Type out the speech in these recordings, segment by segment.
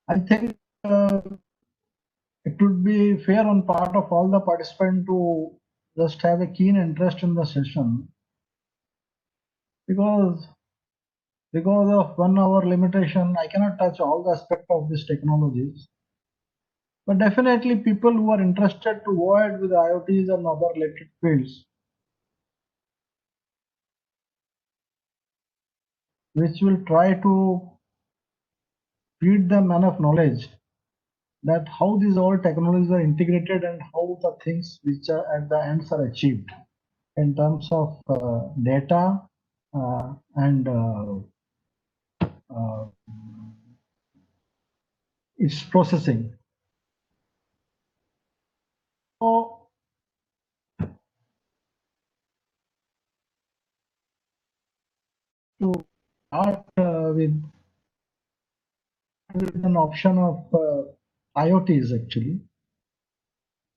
I think it would be fair on part of all the participants to just have a keen interest in the session, because of 1 hour limitation, I cannot touch all the aspect of these technologies. But definitely people who are interested to go ahead with IoTs and other related fields, which will try to feed them enough knowledge that how these all technologies are integrated and how the things which are at the ends are achieved in terms of data and uh, its processing. So to start with an option of IoTs actually.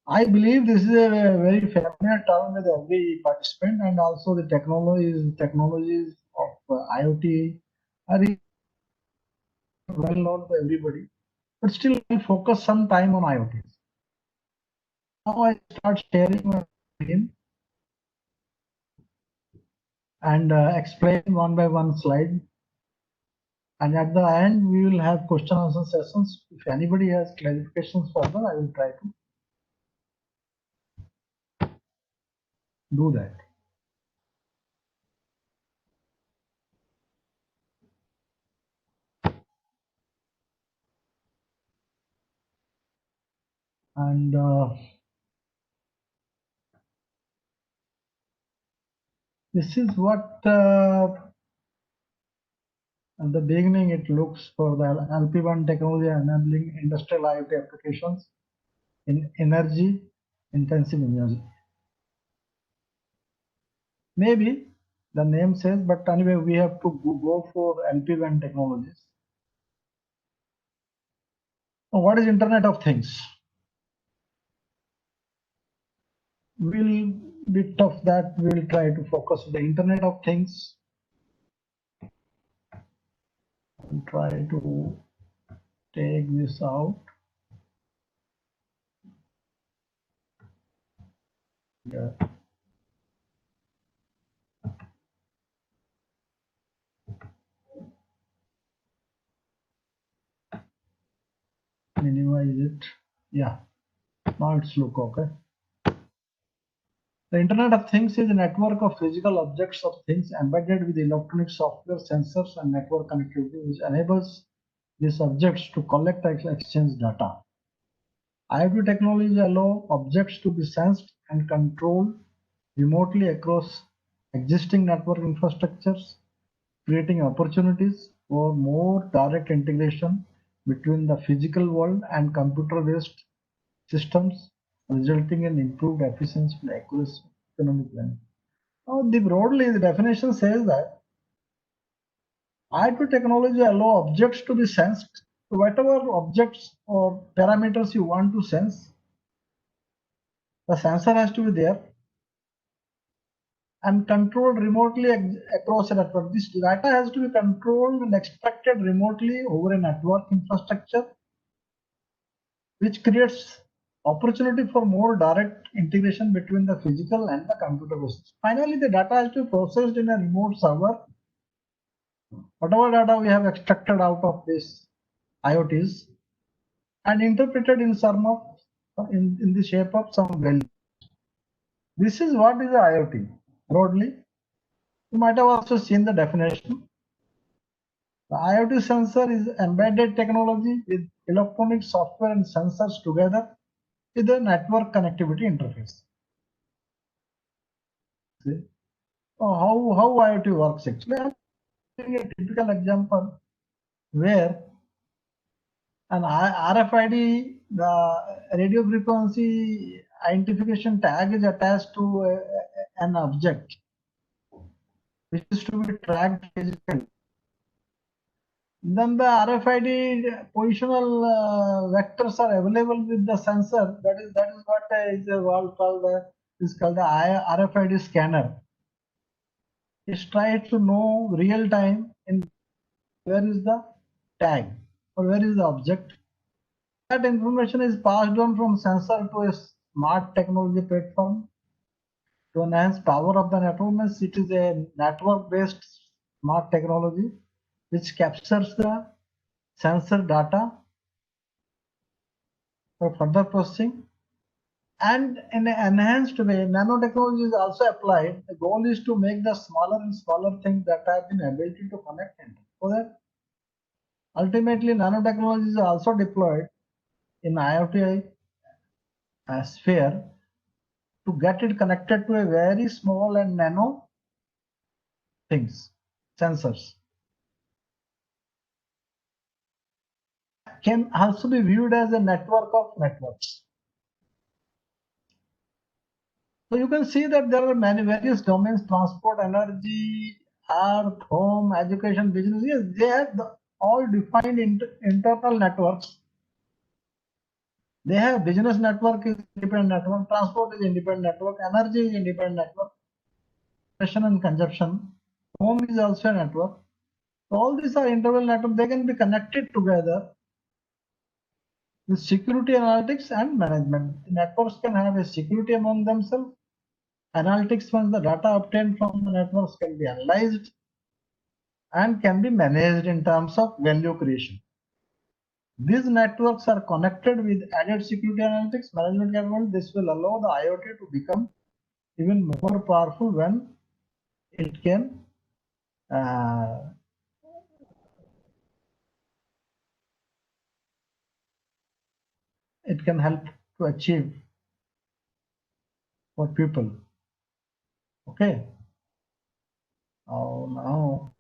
I believe this is a very familiar term with every participant, and also the technologies of IoT are well known to everybody. But still, I focus some time on IoTs. Now I start sharing my screen and explain one by one slide. And at the end, we will have question answer sessions. If anybody has clarifications further, I will try to do that. And this is what at the beginning it looks for the LP1 technology enabling industrial IoT applications in energy intensive energy. Maybe the name says, but anyway, we have to go for LP1 technologies. Now, what is Internet of Things? We'll bit of that we'll try to focus on the Internet of Things and try to take this out. Yeah. Minimize it. Yeah, now it's look okay. The Internet of Things is a network of physical objects of things embedded with electronic software, sensors, and network connectivity, which enables these objects to collect and exchange data. IoT technology allow objects to be sensed and controlled remotely across existing network infrastructures, creating opportunities for more direct integration between the physical world and computer-based systems, resulting in improved efficiency and accuracy of economic planning. Now, broadly, the definition says that IoT technology allow objects to be sensed. So whatever objects or parameters you want to sense, the sensor has to be there and controlled remotely across a network. This data has to be controlled and extracted remotely over a network infrastructure, which creates opportunity for more direct integration between the physical and the computer based. Finally, the data has to be processed in a remote server. Whatever data we have extracted out of this IoTs and interpreted in in the shape of some value. This is what is the IoT broadly. You might have also seen the definition. The IoT sensor is embedded technology with electronic software and sensors together with a network connectivity interface. See? So how IoT works actually? I'm giving a typical example where an RFID, the radio frequency identification tag, is attached to an object which is to be tracked physically. Then the RFID positional vectors are available with the sensor. That is what is called the RFID scanner. It tries to know real time in where is the tag. or where is the object. That information is passed on from sensor to a smart technology platform to enhance power of the network. Means it is a network-based smart technology which captures the sensor data for further processing. And in an enhanced way, nanotechnology is also applied. The goal is to make the smaller and smaller things that have been ability to connect into. So that ultimately nanotechnology is also deployed in IoT sphere to get it connected to a very small and nano things, sensors. Can also be viewed as a network of networks. So you can see that there are many various domains: transport, energy, earth, home, education, business. Yes, they have all defined internal networks. They have business network is independent network, transport is independent network, energy is independent network, production and consumption, home is also a network. So all these are internal networks. They can be connected together with security analytics and management. The networks can have a security among themselves. Analytics, once the data obtained from the networks can be analyzed and can be managed in terms of value creation. These networks are connected with added security analytics management capability. This will allow the IoT to become even more powerful when it can help to achieve for people. Okay. Now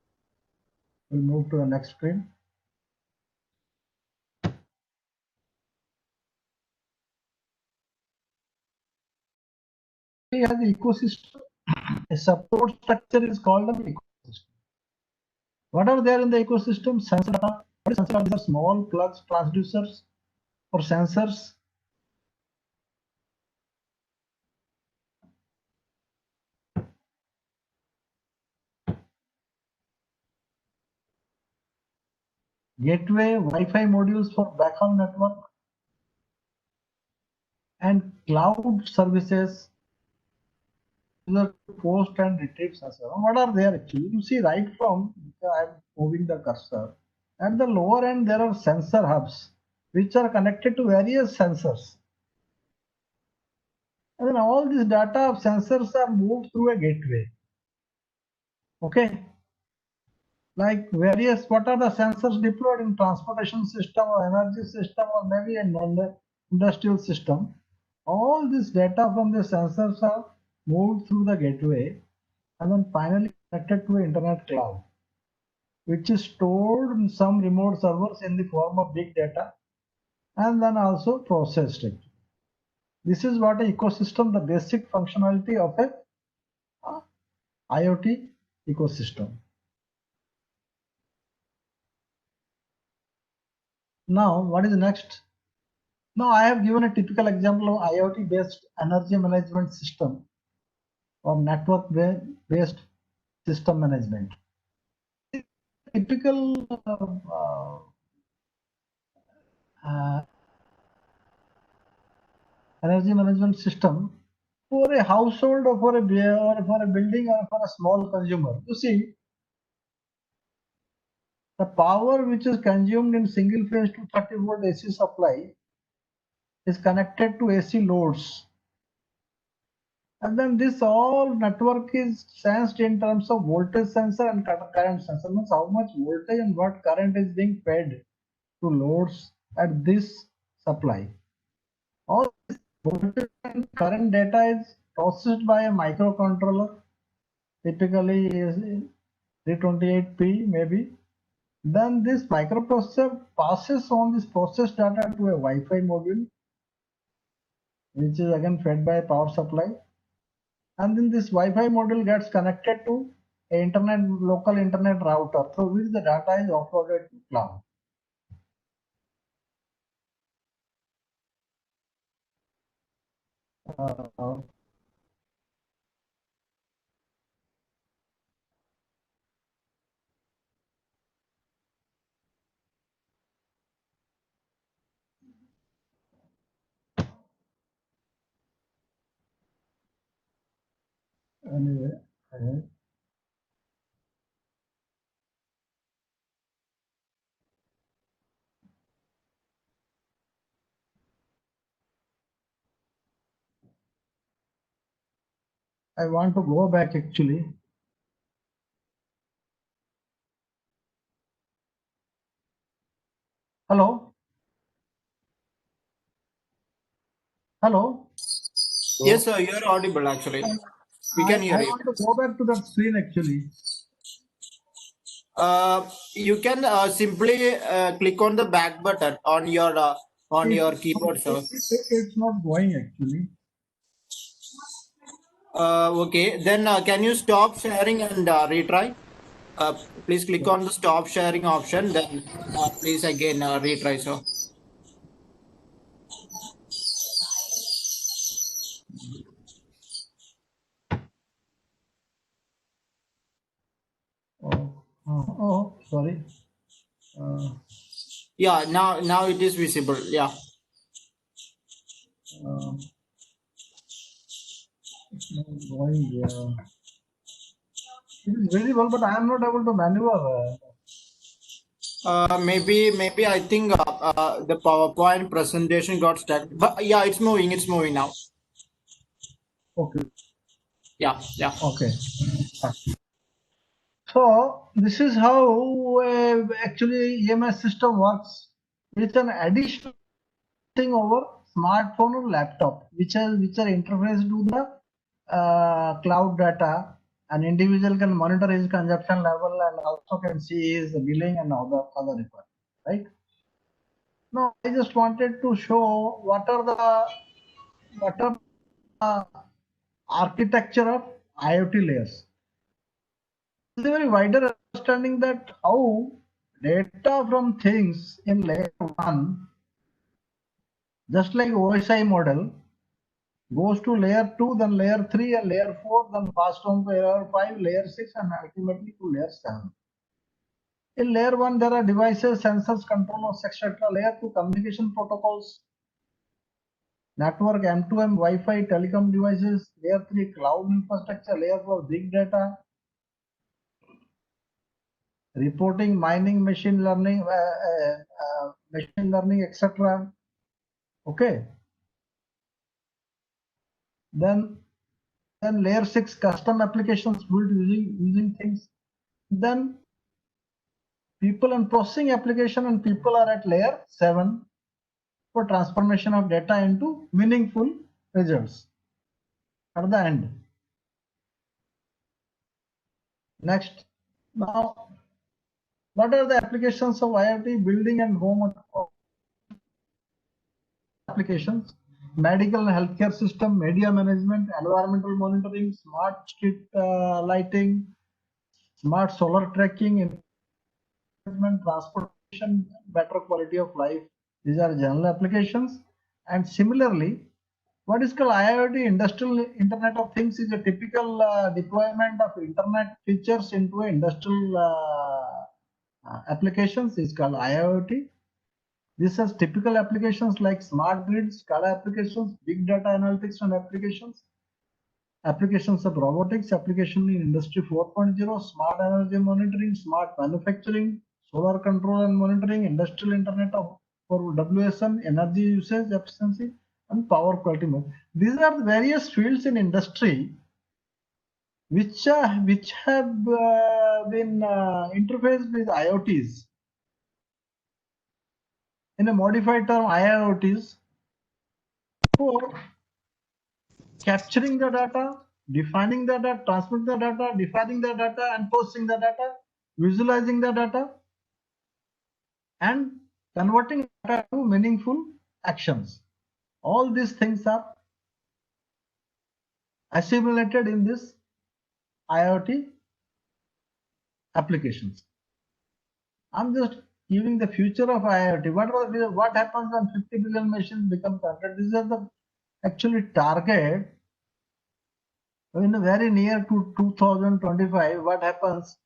we'll move to the next screen. We have the ecosystem. A support structure is called an ecosystem. What are there in the ecosystem? Sensor data. What is sensor data? These are small plugs, transducers, or sensors. Gateway, Wi-Fi modules for backhaul network, and cloud services to post and retrieve sensor. What are there actually? You see right from, I'm moving the cursor. At the lower end, there are sensor hubs which are connected to various sensors. And then all this data of sensors are moved through a gateway. Okay. Like various, what are the sensors deployed in transportation system or energy system or maybe an industrial system? All this data from the sensors are moved through the gateway and then finally connected to an internet cloud, which is stored in some remote servers in the form of big data and then also processed it. This is what an ecosystem, the basic functionality of a IoT ecosystem. Now, what is next? Now, I have given a typical example of IoT based energy management system or network based system management. Typical energy management system for a household or for a building or for a small consumer. You see, the power which is consumed in single phase 230-volt AC supply is connected to AC loads. And then this all network is sensed in terms of voltage sensor and current sensor. Means how much voltage and what current is being fed to loads at this supply. All this voltage and current data is processed by a microcontroller, typically is 328P maybe. Then this microprocessor passes on this processed data to a Wi-Fi module, which is again fed by power supply. And then this Wi-Fi module gets connected to a local internet router through which the data is offloaded to cloud. Uh, Anyway, I want to go back actually. Hello? Hello? Yes, sir, you are audible actually. We I can hear you. want to go back to that screen actually. You can simply click on the back button on your keyboard, sir. It's not going actually. Okay, then can you stop sharing and retry? Please click on the stop sharing option. Then please again retry, sir. Oh, sorry. Yeah, now it is visible. Yeah. It's not going. It is visible, but I am not able to maneuver. Maybe I think the PowerPoint presentation got stuck. But yeah, it's moving. It's moving now. Okay. Yeah, yeah. Okay. So this is how actually EMS system works. It's an additional thing over smartphone or laptop, which are interfaced to the cloud data. An individual can monitor his consumption level and also can see his billing and other requirements. Right? Now I just wanted to show what are the architecture of IoT layers. It's a very wider understanding that how data from things in layer 1, just like OSI model, goes to layer 2, then layer 3 and layer 4, then passed on to layer 5, layer 6 and ultimately to layer 7. In layer 1, there are devices, sensors, controllers, etc. Layer 2, communication protocols, network, M2M, Wi-Fi, telecom devices. Layer 3, cloud infrastructure. Layer 4, big data, reporting, mining, machine learning, etc. Okay. Then layer 6, custom applications built using things. Then people and processing application, and people are at layer 7 for transformation of data into meaningful results at the end. Next, now what are the applications of IoT? Building and home applications, medical and healthcare system, media management, environmental monitoring, smart street lighting, smart solar tracking, transportation, better quality of life. These are general applications. And similarly, what is called IoT, Industrial Internet of Things, is a typical deployment of internet features into industrial applications is called IoT. This has typical applications like smart grids, SCADA applications, big data analytics and applications of robotics, application in Industry 4.0, smart energy monitoring, smart manufacturing, solar control and monitoring, industrial internet of for WSN, energy usage efficiency, and power quality. These are the various fields in industry which have been interfaced with IoTs. In a modified term, IIoTs for capturing the data, defining the data, transmitting the data, defining the data, and processing the data, visualizing the data, and converting data to meaningful actions. All these things are assimilated in this IoT applications. I'm just giving the future of IoT. What happens when 50 billion machines become connected? These are the actually target in the very near to 2025. What happens?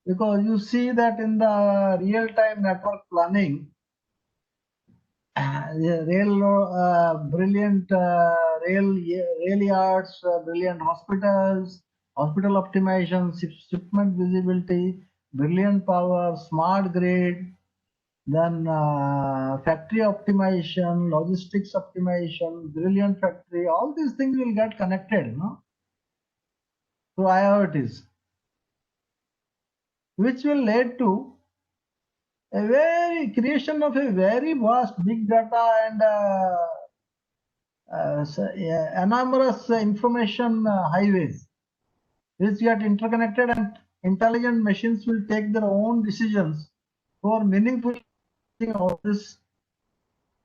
Because you see that in the real-time network planning, brilliant rail yards, brilliant hospitals, hospital optimization, shipment visibility, brilliant power, smart grid, then factory optimization, logistics optimization, brilliant factory, all these things will get connected, to IoTs, which will lead to a very creation of a very vast big data and enormous information highways, which get interconnected, and intelligent machines will take their own decisions for meaningful of these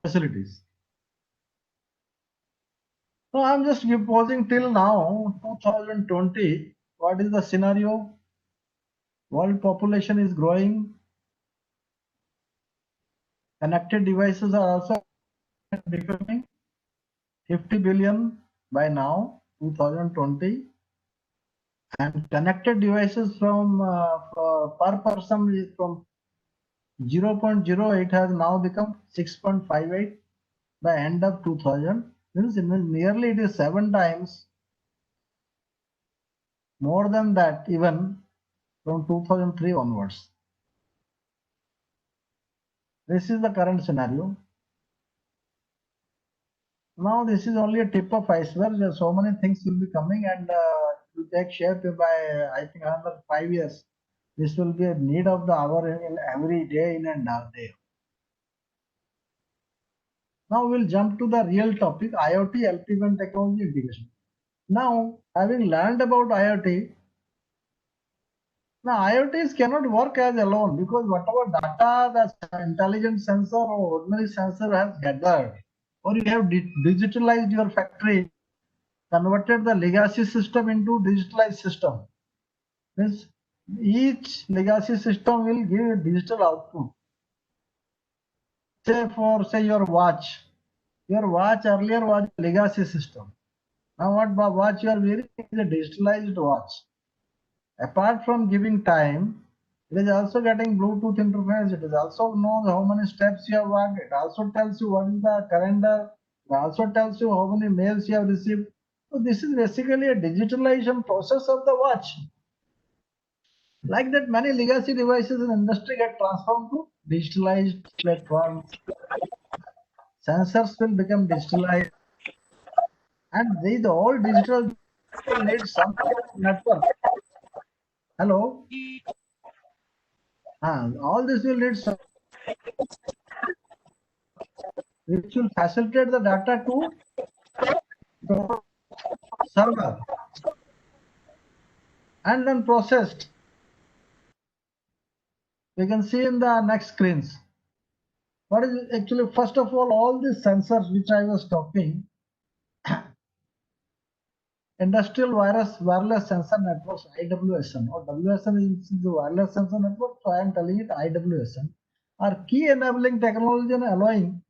facilities. So I'm just posing till now, 2020, what is the scenario? World population is growing. Connected devices are also becoming 50 billion by now, 2020. And connected devices from per person is from 0.08 has now become 6.58 by end of 2000. Means nearly it is 7 times more than that even from 2003 onwards. This is the current scenario. Now this is only a tip of iceberg. There are so many things will be coming, and will take shape by I think another 5 years. This will be a need of the hour in every day, in and out day. Now we'll jump to the real topic, IoT LP1 technology integration. Now, having learned about IoT, now IoTs cannot work as alone, because whatever data the intelligent sensor or ordinary sensor has gathered, or you have digitalized your factory, converted the legacy system into digitalized system. Means each legacy system will give a digital output. Say your watch. Your watch earlier was a legacy system. Now what watch you are wearing is a digitalized watch. Apart from giving time, it is also getting Bluetooth interface. It is also knows how many steps you have walked. It also tells you what is the calendar. It also tells you how many mails you have received. So this is basically a digitalization process of the watch. Like that, many legacy devices in industry get transformed to digitalized platforms. Sensors will become digitalized, and these all digital will need some network. Hello, all this will need some, which will facilitate the data to the server and then processed. We can see in the next screens. What is actually, first of all these sensors which I was talking, industrial wireless sensor networks, IWSN, or WSN is the wireless sensor network, so I am telling it IWSN, are key enabling technology and allowing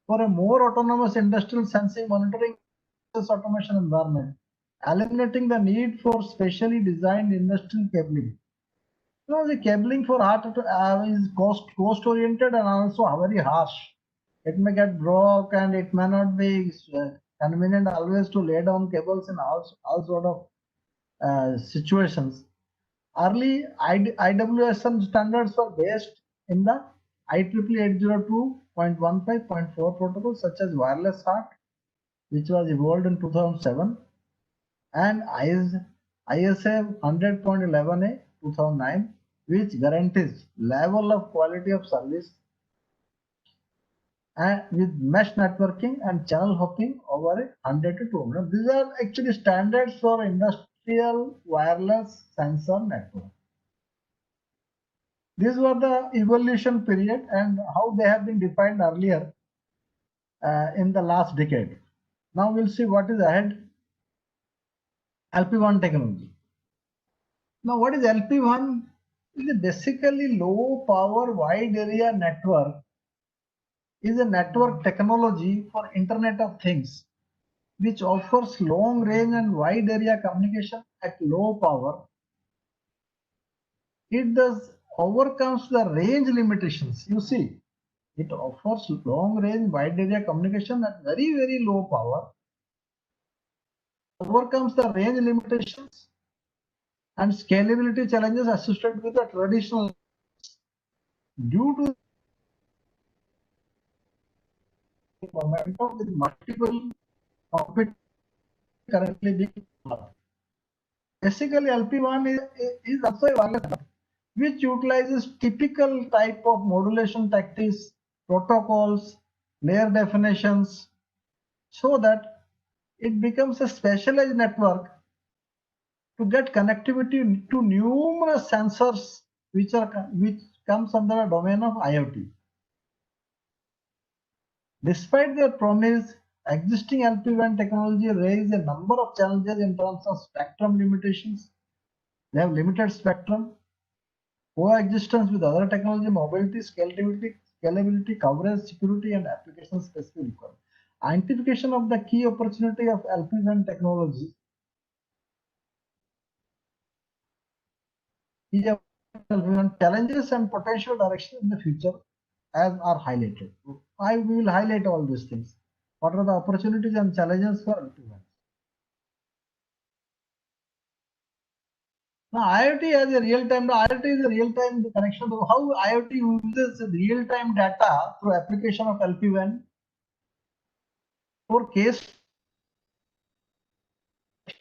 for a more autonomous industrial sensing, monitoring, automation environment, eliminating the need for specially designed industrial cabling. The cabling for art is cost oriented and also very harsh. It may get broke, and it may not be convenient always to lay down cables in all sort of situations. Early IWSN standards were based in the IEEE 802.15.4 protocol, such as wireless HART, which was evolved in 2007, and ISA 100.11a 2009, which guarantees level of quality of service and with mesh networking and channel hopping over 100 to 200. These are actually standards for industrial wireless sensor network. These were the evolution period and how they have been defined earlier in the last decade. Now we'll see what is ahead. LP1 technology. Now what is LP1? It is basically low power wide area network. Is a network technology for Internet of Things, which offers long range and wide area communication at low power. It thus overcomes the range limitations. You see, it offers long range wide area communication at very low power, overcomes the range limitations and scalability challenges associated with the traditional due to momentum with multiple competitors currently being developed. Basically, LP1 is also a wireless network which utilizes typical type of modulation tactics, protocols, layer definitions, so that it becomes a specialized network to get connectivity to numerous sensors which comes under the domain of IoT. Despite their promise, existing LPWAN technology raises a number of challenges in terms of spectrum limitations. They have limited spectrum, coexistence with other technology, mobility, scalability, coverage, security, and application specific requirements. Identification of the key opportunity of LPWAN technology is a challenges and potential direction in the future as are highlighted. I will highlight all these things. What are the opportunities and challenges for LPWAN? Now, IoT as a real-time, IoT is a real-time connection. How IoT uses real-time data through application of LPWAN for case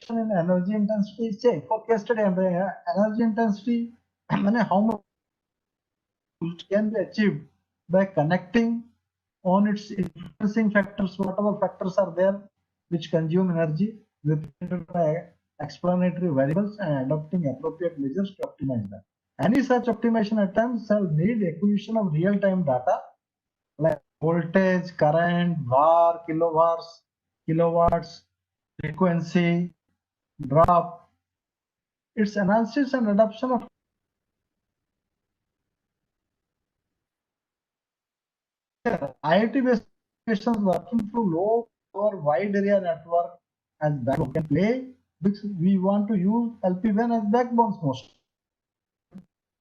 in energy intensity. Say for case study, energy intensity, how much can be achieved by connecting on its influencing factors, whatever factors are there which consume energy, represented by explanatory variables, and adopting appropriate measures to optimize them. Any such optimization attempts shall need acquisition of real-time data like voltage, current, var, kilowatts, frequency, drop. Its analysis and adoption of IoT-based applications working through low power wide area network as backbone can play, because we want to use LPWAN as backbones most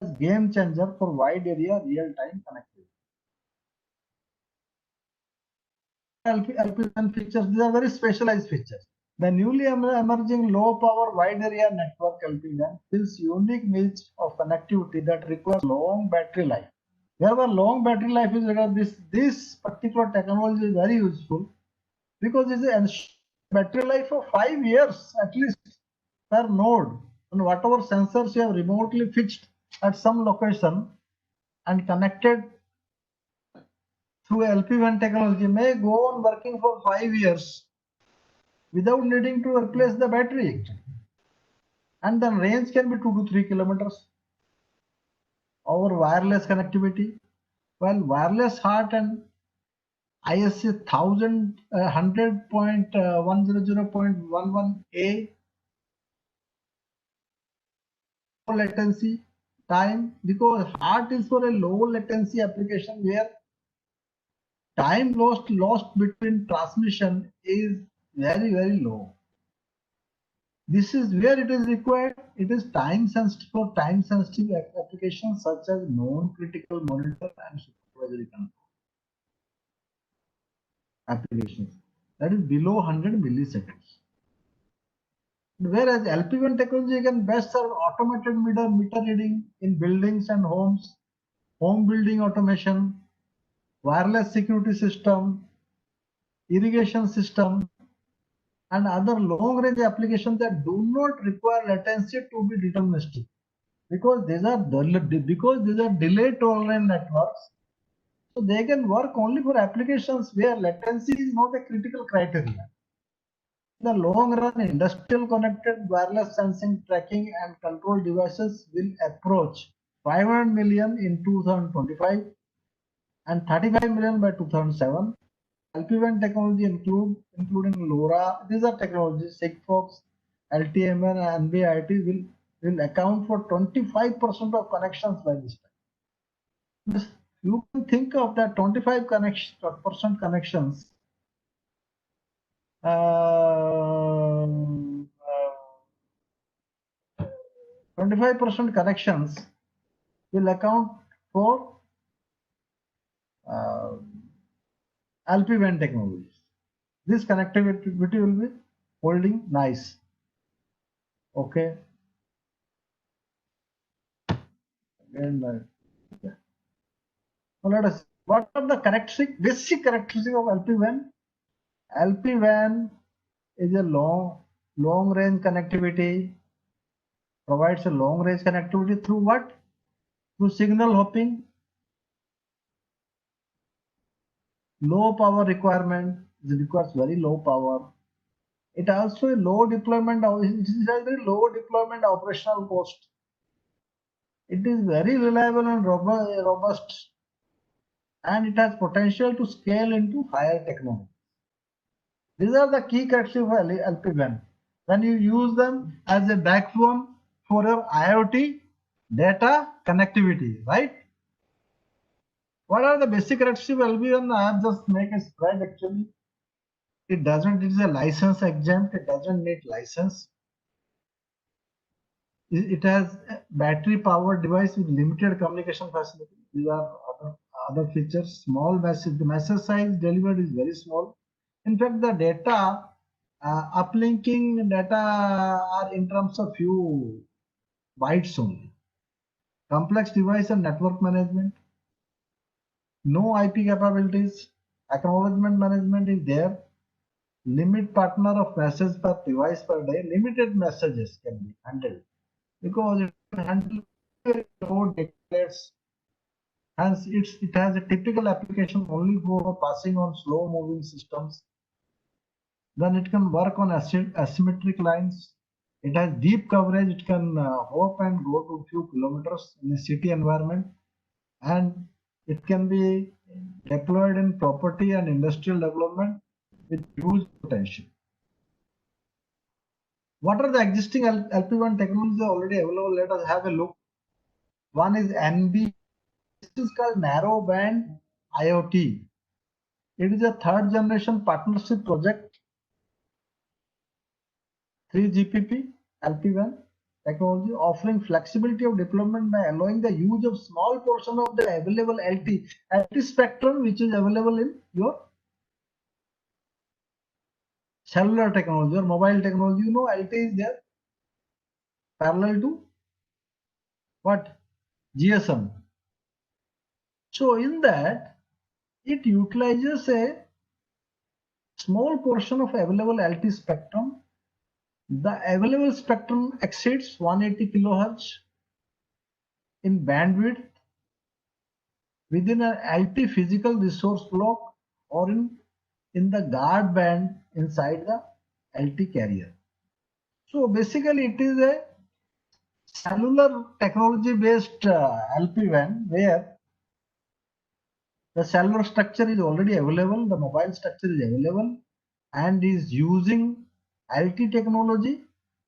as game changer for wide area real-time connectivity. LPWAN features, these are very specialized features. The newly emerging low power wide area network LPWAN fills unique needs of connectivity that requires long battery life. Wherever long battery life is required, this particular technology is very useful because it is battery life of 5 years at least per node, and whatever sensors you have remotely fixed at some location and connected through LPWAN technology may go on working for 5 years without needing to replace the battery, and then range can be 2 to 3 kilometers over wireless connectivity, while wireless HART and ISA 100.100.11a low latency time, because HART is for a low latency application where time lost between transmission is very low. This is where it is required. It is time sensitive for time sensitive applications such as non-critical monitor and supervisory control applications, that is below 100 milliseconds. Whereas LPWAN technology can best serve automated meter reading in buildings and homes, home building automation, wireless security system, irrigation system, and other long-range applications that do not require latency to be deterministic, because these are delay-tolerant networks. So they can work only for applications where latency is not a critical criteria. In the long run, industrial connected wireless sensing, tracking, and control devices will approach 500 million in 2025 and 35 million by 2007. LPWAN technology including LoRa, these are technologies, Sigfox, LTMN, and NB-IoT will account for 25% of connections by this time. You can think of that 25% connections. 25% connections will account for LPWAN technologies. This connectivity will be holding nice. Okay. And yeah. So let us. What are the basic characteristics of LPWAN? LPWAN is a long range connectivity. Provides a long range connectivity through what? Through signal hopping, low power requirement. It requires very low power. It also a low deployment. It is a very low deployment operational cost. It is very reliable and robust, and it has potential to scale into higher technology. These are the key characteristics of LPWAN. When you use them as a backbone for your IoT data connectivity, right? What are the basic characteristics of LPWAN? I have just make a slide actually. It is a license exempt, it doesn't need license. It has a battery powered device with limited communication facility. These are other features. Small message, the message size delivered is very small. In fact, the data uplinking data are in terms of few bytes only. Complex device and network management. No IP capabilities. Acknowledgement management is there. Limit partner of message per device per day. Limited messages can be handled because it can handle low data rates. Hence, it has a typical application only for passing on slow moving systems. Then it can work on asymmetric lines. It has deep coverage. It can hop and go to a few kilometers in a city environment, and it can be deployed in property and industrial development with huge potential. What are the existing LPWAN technologies already available? Let us have a look. One is NB. This is called Narrowband IoT. It is a third generation partnership project. 3GPP LPWAN technology offering flexibility of deployment by allowing the use of small portion of the available LT spectrum which is available in your cellular technology or mobile technology. You know, LT is there parallel to what? GSM. So in that, it utilizes a small portion of available LT spectrum. The available spectrum exceeds 180 kilohertz in bandwidth within an LT physical resource block or in the guard band inside the LT carrier. So basically it is a cellular technology based LPWAN where the cellular structure is already available, the mobile structure is available and is using LT technology.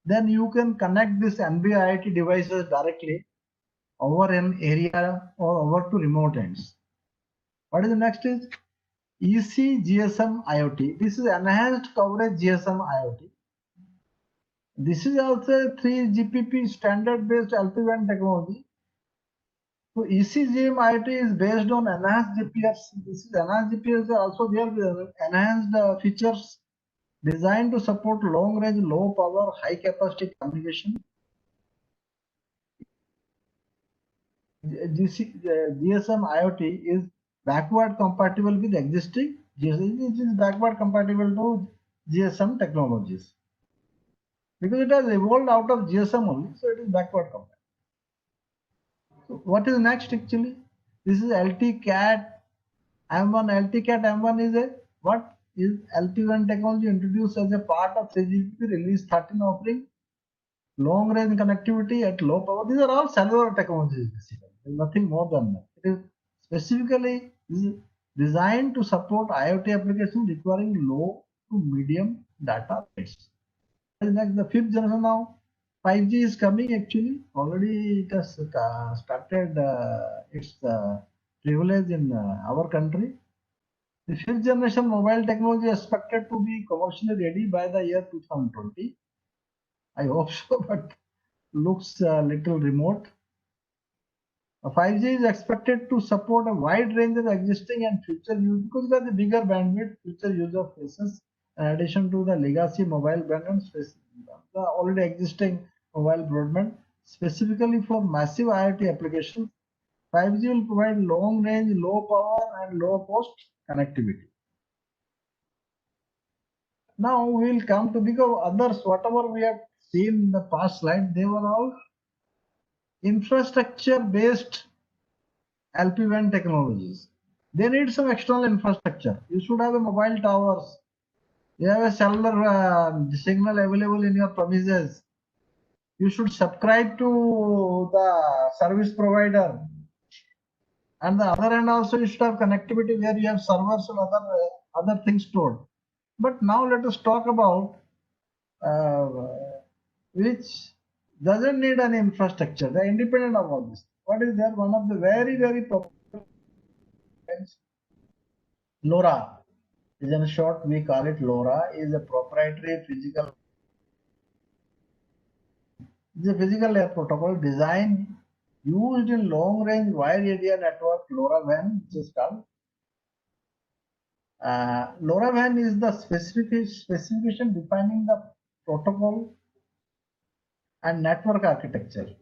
Then you can connect this NB-IoT devices directly over an area or over to remote ends. What is the next is EC GSM IoT. This is enhanced coverage GSM IoT. This is also a 3GPP standard based LPWAN technology. So ECGM IoT is based on enhanced GPS. This is enhanced GPS also there with enhanced features designed to support long range, low power, high capacity communication. GSM IoT is backward compatible with existing GSM. It is backward compatible to GSM technologies because it has evolved out of GSM only, so it is backward compatible. So what is next actually? This is LTCAT M1. LTCAT M1 is a what is LPWAN technology introduced as a part of 3GPP release 13 offering long range connectivity at low power. These are all cellular technologies basically. There is nothing more than that. It is specifically designed to support IoT applications requiring low to medium data rates. Next, the fifth generation now. 5G is coming actually. Already it has started its privilege in our country. The fifth generation mobile technology is expected to be commercially ready by the year 2020. I hope so, but looks a little remote. 5G is expected to support a wide range of existing and future use because it has a bigger bandwidth, future use of faces in addition to the legacy mobile band the already existing mobile broadband specifically for massive IoT applications 5G will provide long range, low power and low cost connectivity. Now we will come to, because others, whatever we have seen in the past slide, they were all infrastructure based LPWAN technologies. They need some external infrastructure. You should have a mobile towers. You have a cellular signal available in your premises. You should subscribe to the service provider. And the other end also you should have connectivity where you have servers and other things stored. But now let us talk about which doesn't need any infrastructure. They are independent of all this. What is there? One of the very popular LoRa is, in short we call it LoRa, is a proprietary physical layer protocol designed used in long range wide area network LoRaWAN, which is called. LoRaWAN is the specification defining the protocol and network architecture.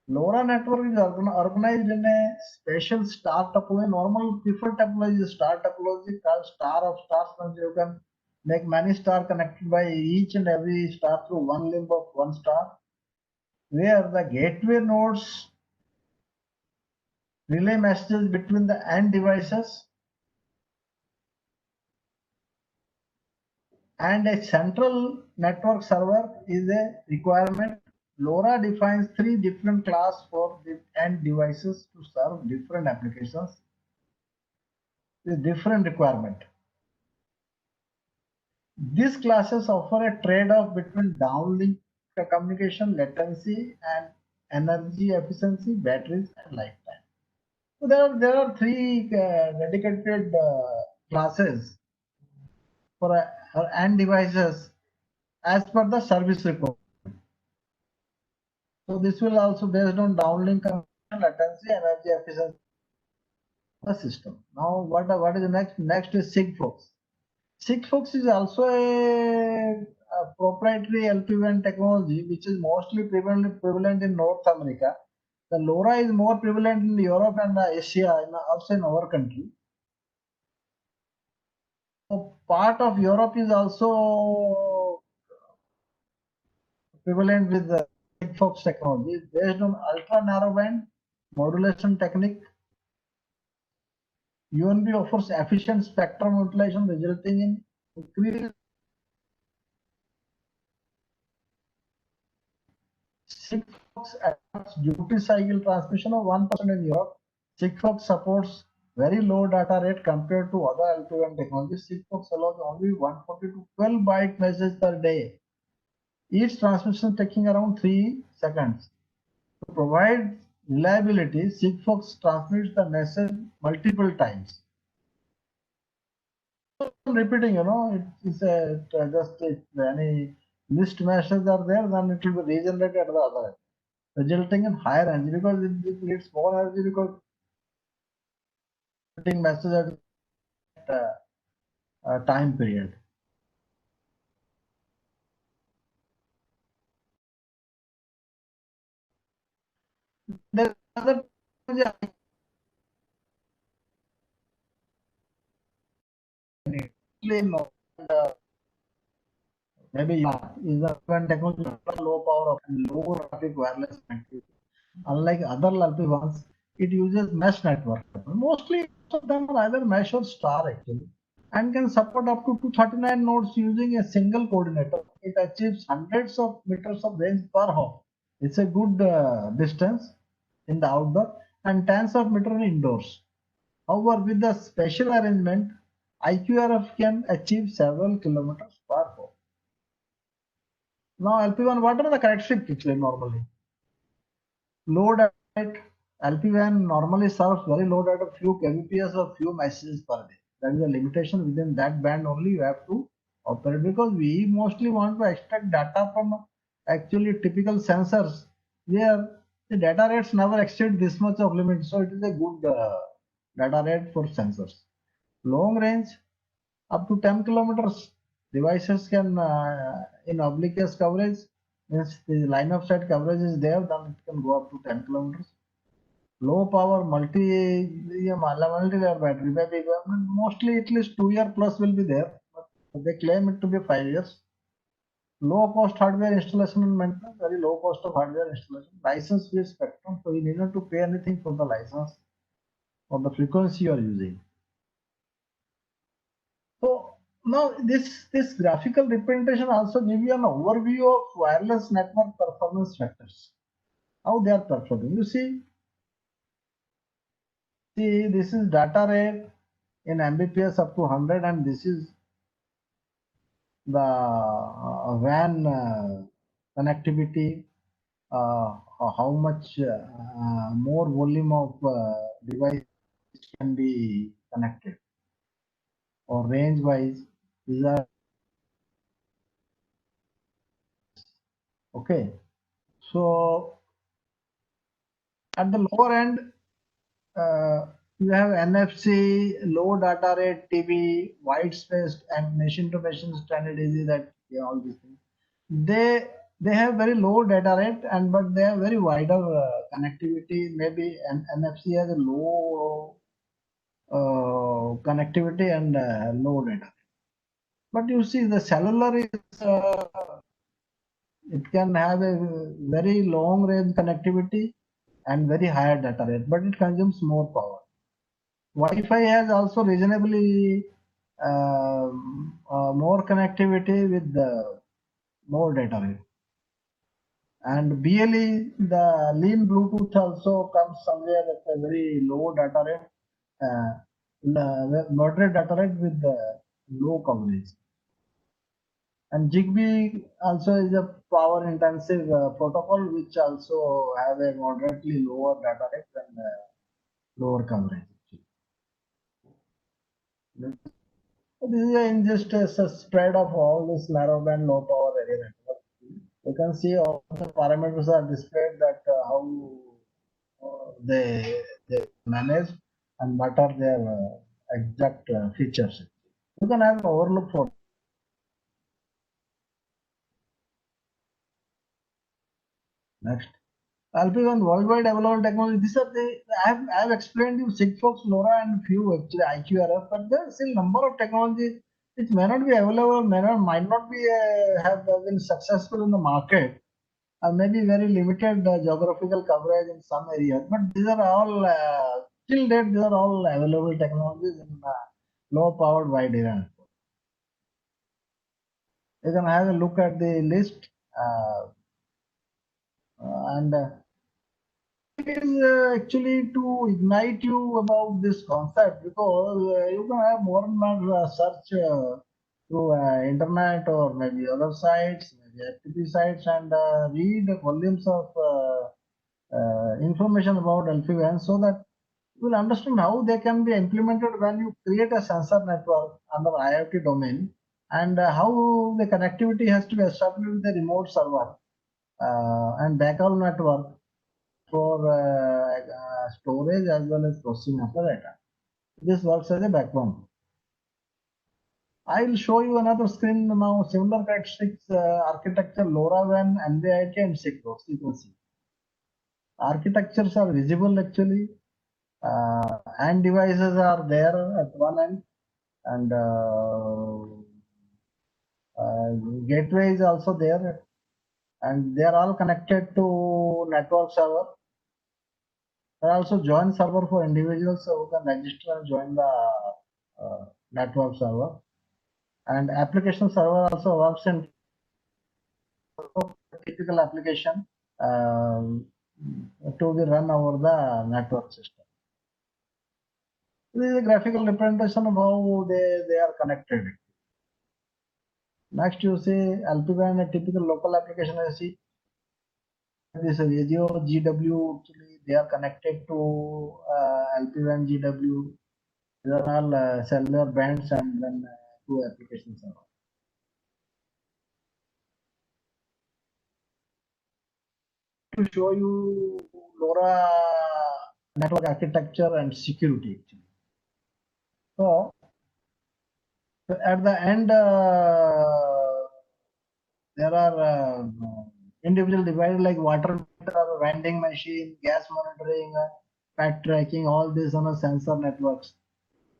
LoRa network is organized in a special star topology. Normal preferred topology is star topology called star of stars. And you can make many stars connected by each and every star through one limb of one star, where the gateway nodes relay messages between the end devices and a central network server is a requirement. LoRa defines 3 different classes for the end devices to serve different applications with different requirement. These classes offer a trade-off between downlink communication, latency, and energy efficiency, batteries, and lifetime. So there are 3 dedicated classes for end devices as per the service requirement. So this will also based on downlink communication, latency, energy efficiency the system. Now what is the next? Next is Sigfox. Sigfox is also a proprietary LPWAN technology which is mostly prevalent in North America. The LoRa is more prevalent in Europe and Asia, also in our country. So part of Europe is also prevalent with the Sigfox technology based on ultra narrowband modulation technique. UNB offers efficient spectrum utilization resulting in increased Sigfox adapts duty cycle transmission of 1% in Europe. Sigfox supports very low data rate compared to other LPWAN technologies. Sigfox allows only 140 to 12 byte messages per day, each transmission taking around 3 seconds. To provide reliability, Sigfox transmits the message multiple times. I'm repeating, it's just if any missed messages are there, then it will be regenerated at the other end, resulting in higher energy because it needs more energy because message at time period. There's another maybe is the one technology low power and low traffic wireless connectivity. Unlike other LPWANs, it uses mesh network. Mostly of them are either mesh or star actually, and can support up to 239 nodes using a single coordinator. It achieves hundreds of meters of range per hop. It's a good distance in the outdoor and tens of meters indoors. However, with the special arrangement, IQRF can achieve several kilometers per hop. Now LPWAN, what are the characteristics actually normally? Low data. LPWAN normally serves very low data, few kbps or few messages per day. That is a limitation. Within that band only you have to operate, because we mostly want to extract data from actually typical sensors where the data rates never exceed this much of limit. So it is a good data rate for sensors. Long range, up to 10 kilometers. Devices can in obliquous coverage, means the line of sight coverage is there, then it can go up to 10 kilometers. low power multi-layer battery, maybe mostly at least 2 year plus will be there, but they claim it to be 5 years. Low cost hardware installation and maintenance, very low cost of hardware installation, license free spectrum, so you need not to pay anything for the license or the frequency you are using. So now this graphical representation also give you an overview of wireless network performance factors, how they are performing. You see, this is data rate in Mbps up to 100, and this is the WAN connectivity, how much more volume of device can be connected, or range wise. These are okay. So at the lower end, you have NFC, low data rate TV, white space, and machine-to-machine standard easy, that all these things. They have very low data rate, and but they have very wider connectivity. Maybe NFC has a low connectivity and low data. But you see, the cellular is it can have a very long range connectivity and very higher data rate, but it consumes more power. Wi-Fi has also reasonably more connectivity with more data rate. And BLE, the lean Bluetooth also comes somewhere at a very low data rate, moderate data rate with low coverage. And Zigbee also is a power intensive protocol which also have a moderately lower data rate and lower coverage. This is just a spread of all this narrowband low power area network. You can see all the parameters are displayed, that how they manage and what are their exact features. You can have an overlook for. Next, LPWAN worldwide development technology. These are I have explained you Sigfox, LoRa, and few actually IQRF, but there are still number of technologies which may not be available, might not be have been successful in the market, or maybe very limited geographical coverage in some areas. But these are all till date. These are all available technologies in low powered wide area. You can have a look at the list, and it is actually to ignite you about this concept, because you can have more and more search through internet or maybe other sites, maybe FTP sites, and read volumes of information about LPWAN, so that you will understand how they can be implemented when you create a sensor network under IoT domain, and how the connectivity has to be established with the remote server and backhaul network for storage as well as processing of the data. This works as a backbone. I will show you another screen now. Similar characteristics, architecture, LoRaWAN, NB-IoT, and Sigfox. You can see architectures are visible actually, and devices are there at one end, and gateway is also there, and they are all connected to network server. There are also join server for individuals who can register and join the network server. And application server also works in typical application to be run over the network system. This is a graphical representation of how they are connected. Next, you see LPWAN, a typical local application. You see this radio GW, actually they are connected to LPWAN GW. These are all cellular bands, and then two applications are. To show you LoRa network architecture and security actually. So at the end, there are individual devices like water meter, vending machine, gas monitoring, path tracking, all this on a sensor networks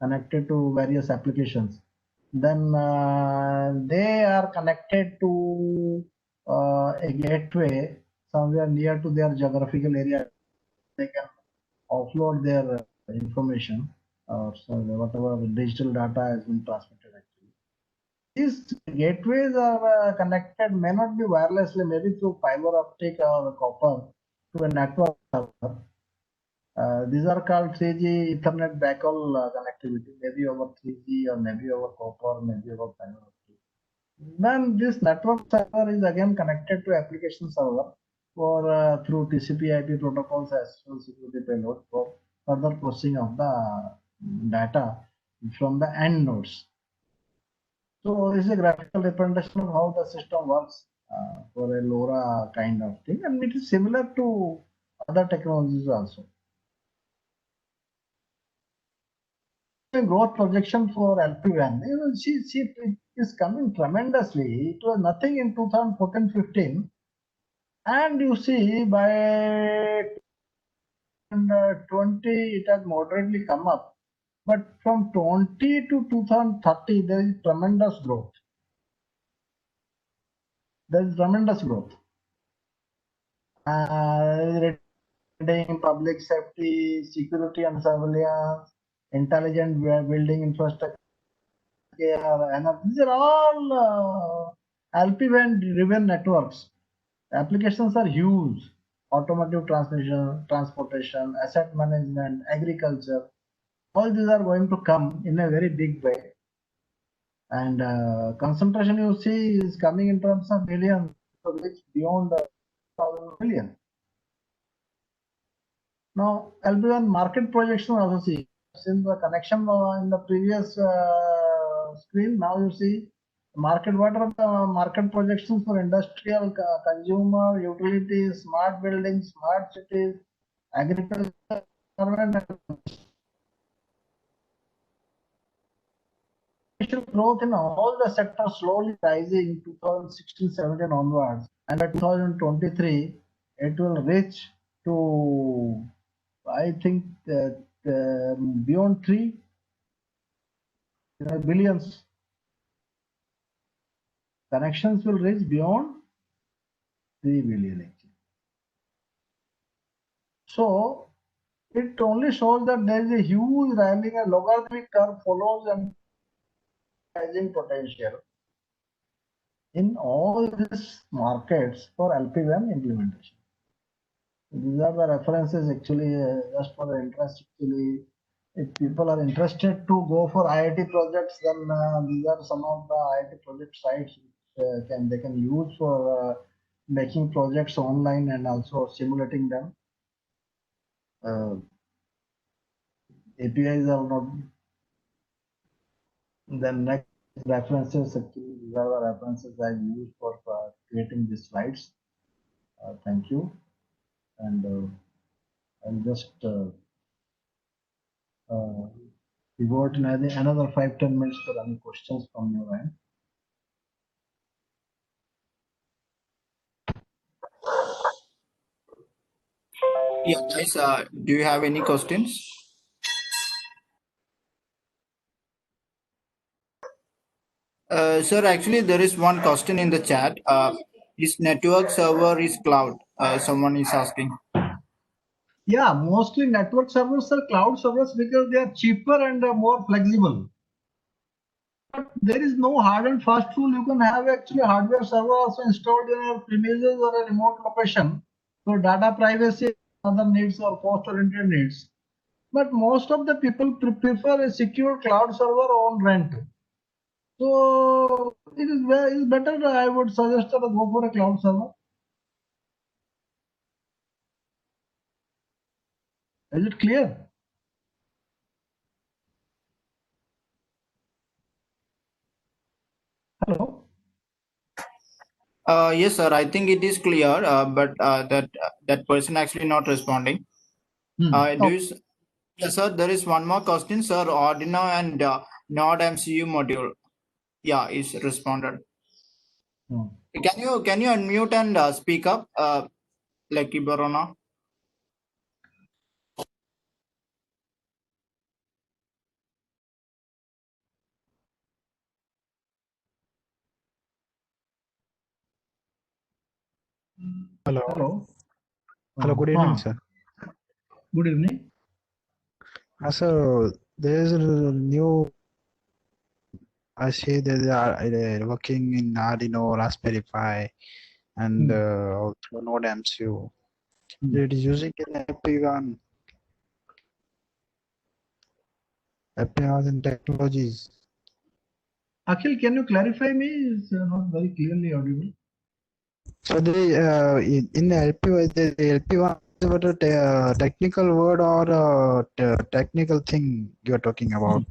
connected to various applications. Then they are connected to a gateway somewhere near to their geographical area. They can offload their information or so whatever digital data has been transmitted actually. These gateways are connected, may not be wirelessly, maybe through fiber optic or copper to a network server. These are called 3G Ethernet backhaul connectivity, maybe over 3G or maybe over copper, maybe over fiber optic. Then this network server is again connected to application server for through TCP/IP protocols as well as security payload for further processing of the data from the end nodes. So this is a graphical representation of how the system works for a LoRa kind of thing, and it is similar to other technologies also. Growth projection for LPWAN, see, it is coming tremendously. It was nothing in 2014-15, and you see by 20 it has moderately come up, but from 20 to 2030 there is tremendous growth. There is tremendous growth. Public safety, security and surveillance, intelligent building infrastructure, and these are all LPWAN driven networks. Applications are huge: automotive transmission, transportation, asset management, agriculture. All these are going to come in a very big way. And concentration you see is coming in terms of millions, which beyond 1,000 million. Now, LPWAN market projection also see. Since the connection in the previous screen, now you see market. What are the market projections for industrial, consumer, utilities, smart buildings, smart cities, agriculture, growth in all the sectors slowly rising 2016-17 onwards, and by 2023 it will reach to, I think, beyond 3 billions. Connections will reach beyond 3 billion actually. So it only shows that there is a huge rising, a logarithmic curve follows and rising potential in all these markets for LPWAN implementation. These are the references actually, just for the interest actually. If people are interested to go for IIT projects, then these are some of the IIT project sites which they can use for making projects online and also simulating them. APIs are not. Then next references, actually these are the references I used for creating these slides. Thank you, and I'll just devote another 5-10 minutes for any questions from your end. Yeah, guys, do you have any questions? Sir, actually, there is one question in the chat. Is network server is cloud? Someone is asking. Yeah, mostly network servers are cloud servers because they are cheaper and more flexible. But there is no hard and fast rule. You can have actually hardware server also installed in your premises or a remote location for data privacy, other needs or cost-oriented needs. But most of the people prefer a secure cloud server on rent. So it is better. I would suggest to go for a cloud server. Is it clear? Hello. Yes, sir. I think it is clear, but that person actually not responding. Yes, sir. There is one more question, sir. Arduino and Node MCU module. Yeah, is responded. Can you unmute and speak up, like Ibarona? Hello. Hello. Hello. Good evening, sir. Good evening. So there is a new. I see that they are working in Arduino, Raspberry Pi, and also Node MCU. It is using in AP1 and technologies. Akhil, can you clarify me? It's not very clearly audible. So in LP1, the LP1 is what a technical word or a technical thing you are talking about.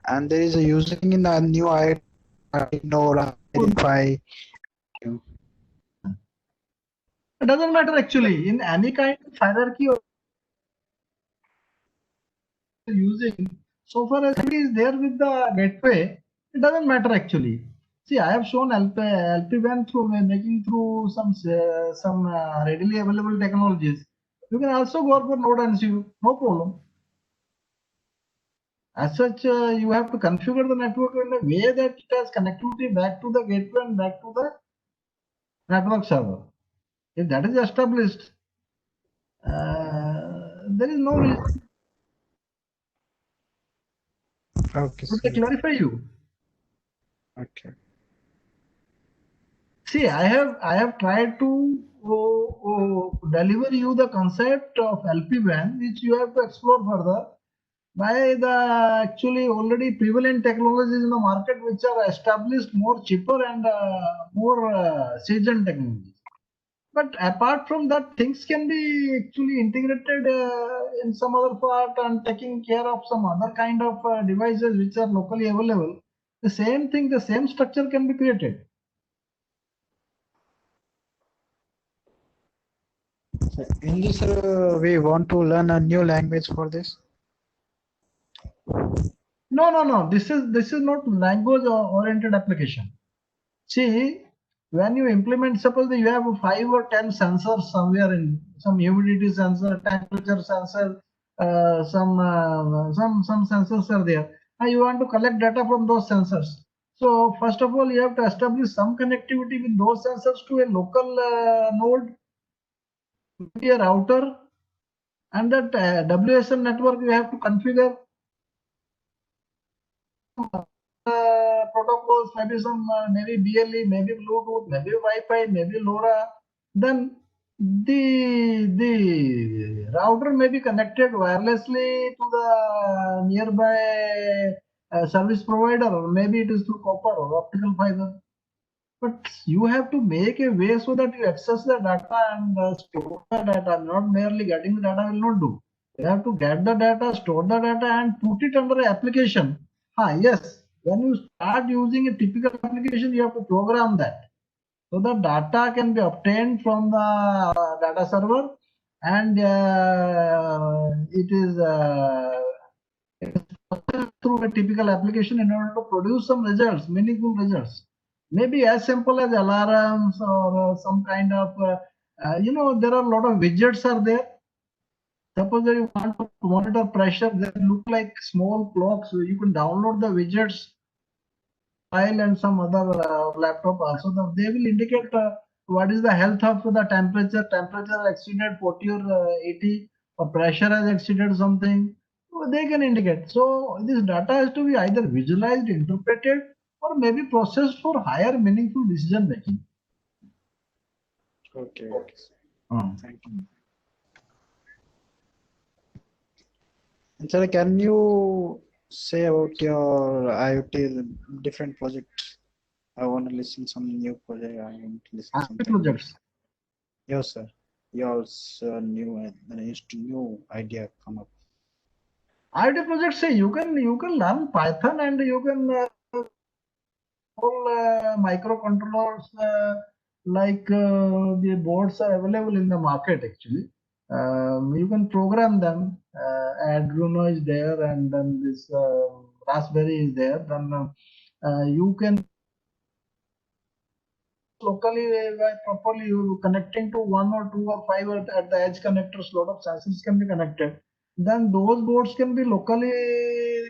And there is a using in a new Arduino, Raspberry Pi. It doesn't matter actually. In any kind of hierarchy or using, so far as it is there with the gateway, it doesn't matter actually. See, I have shown LP1 through making through some readily available technologies. You can also go for Node MCU, no problem. As such, you have to configure the network in a way that it has connectivity back to the gateway and back to the network server. If that is established, there is no reason. Okay. Should I clarify you? Okay. See, I have tried to deliver you the concept of LPWAN, which you have to explore further by the actually already prevalent technologies in the market, which are established, more cheaper and more seasoned technologies. But apart from that, things can be actually integrated in some other part and taking care of some other kind of devices which are locally available. The same thing, the same structure can be created. In this, we want to learn a new language for this. No. This is not language oriented application. See, when you implement, suppose you have 5 or 10 sensors somewhere in some humidity sensor, temperature sensor, some sensors are there. And you want to collect data from those sensors. So first of all, you have to establish some connectivity with those sensors to a local node, maybe a router, and that WSN network you have to configure. Protocols, maybe some maybe BLE, maybe Bluetooth, maybe Wi-Fi, maybe LoRa. Then the router may be connected wirelessly to the nearby service provider, or maybe it is through copper or optical fiber. But you have to make a way so that you access the data and store the data. Not merely getting the data will not do. You have to get the data, store the data, and put it under an application. Yes. When you start using a typical application, you have to program that. So the data can be obtained from the data server, and it is through a typical application in order to produce some results, meaningful results. Maybe as simple as alarms or some kind of, there are a lot of widgets are there. Suppose that you want to monitor pressure, they look like small clocks. So you can download the widgets file and some other laptop also. They will indicate what is the health of the temperature. Temperature exceeded 40 or 80, or pressure has exceeded something. So they can indicate. So this data has to be either visualized, interpreted, or maybe processed for higher meaningful decision making. Okay. Thank you. And sir, can you say about your IoT different projects? I want to listen some new project. I want to listen something. Projects. Yes, sir. Yours new idea come up. IoT projects, say you can learn Python and you can microcontrollers like the boards are available in the market actually. You can program them. Arduino is there, and then this Raspberry is there. Then you can locally properly you connecting to 1 or 2 or 5 at the edge connectors. Lot of sensors can be connected. Then those boards can be locally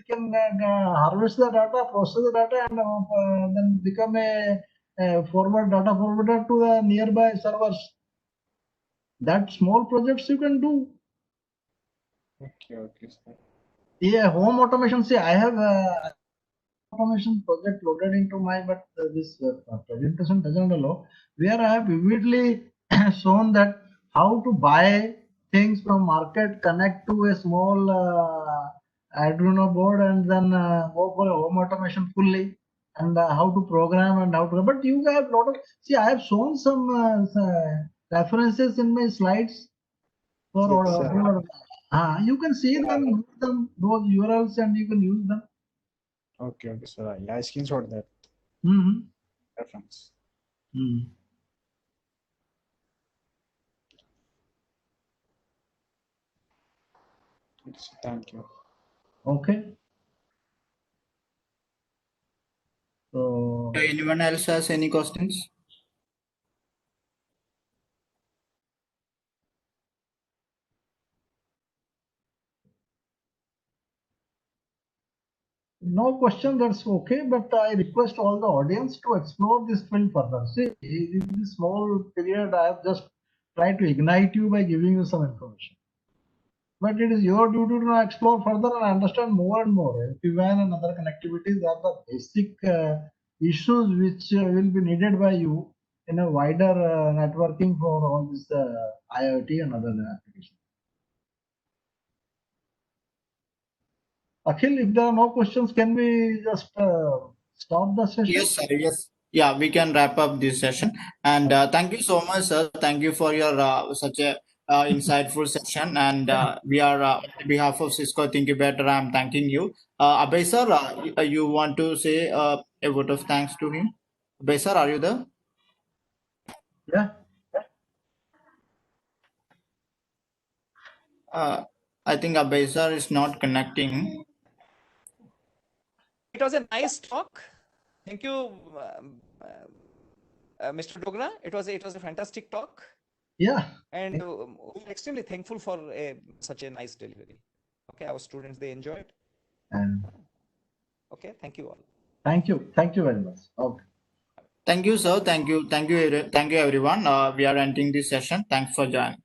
harvest the data, process the data, and then become a forward data forwarder to the nearby servers. That small projects you can do. Okay, sir. Yeah, home automation. See, I have automation project loaded into my, but this presentation doesn't allow, where I have vividly shown that how to buy things from market, connect to a small Arduino board, and then go for a home automation fully, and how to program and how to. But you have lot of. See, I have shown some references in my slides for Yes, sir. you can see them, those URLs, and you can use them. Okay, sir. Yeah, I screenshot that Mm-hmm. reference. Mm. Yes, thank you. Okay. So Anyone else has any questions? no question, that's okay. But I request all the audience to explore this field further. See, in this small period, I have just tried to ignite you by giving you some information. But it is your duty to now explore further and understand more and more. LPWAN and other connectivities are the basic issues which will be needed by you in a wider networking for all this IoT and other applications. Akhil, if there are no questions, can we just stop the session? Yes, sir. Yes. Yeah, we can wrap up this session. And thank you so much, sir. Thank you for your such a insightful session. And we are on behalf of Cisco Think Better, I'm thanking you. Abhay sir, you want to say a vote of thanks to him? Abhay sir, are you there? Yeah. I think Abhay sir is not connecting. It was a nice talk. Thank you, Mr. Dogra. It was a fantastic talk, Yeah. and we're extremely thankful for such a nice delivery. Okay, our students, they enjoyed. And Okay, thank you all. thank you. Thank you very much. Okay. Thank you, sir. Thank you. Thank you, everyone. We are ending this session. Thanks for joining.